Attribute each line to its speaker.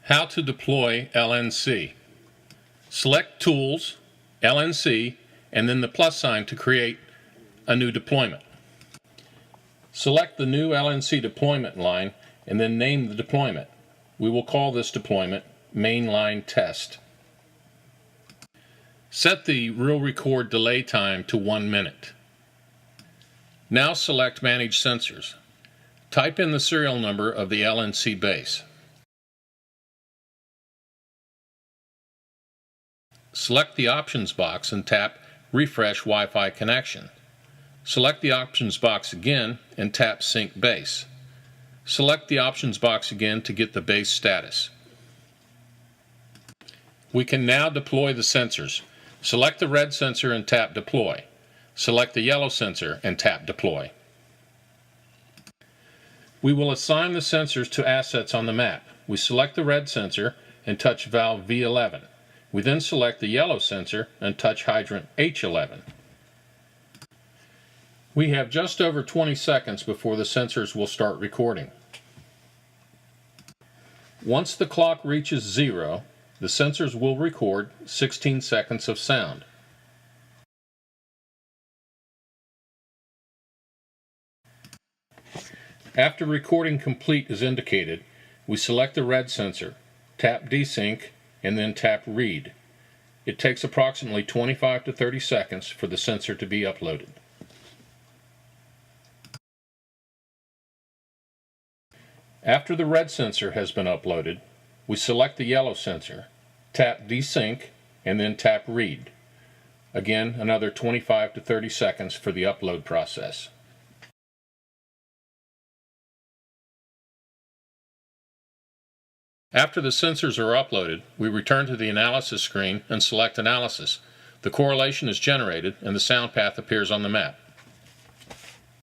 Speaker 1: How to deploy LNC. Select Tools, LNC, and then the plus sign to create a new deployment. Select the new LNC deployment line and then name the deployment. We will call this deployment Mainline Test. Set the real record delay time to 1 minute. Now select Manage Sensors. Type in the serial number of the LNC base. Select the options box and tap Refresh Wi-Fi Connection. Select the options box again and tap Sync Base. Select the options box again to get the base status. We can now deploy the sensors. Select the red sensor and tap Deploy. Select the yellow sensor and tap Deploy. We will assign the sensors to assets on the map. We select the red sensor and touch valve V11. We then select the yellow sensor and touch hydrant H11. We have just over 20 seconds before the sensors will start recording. Once the clock reaches 0, the sensors will record 16 seconds of sound. After recording complete is indicated, we select the red sensor, tap Desync, and then tap Read. It takes approximately 25 to 30 seconds for the sensor to be uploaded. After the red sensor has been uploaded, we select the yellow sensor, tap Desync, and then tap Read. Again, another 25 to 30 seconds for the upload process. After the sensors are uploaded, we return to the analysis screen and select Analysis. The correlation is generated and the sound path appears on the map.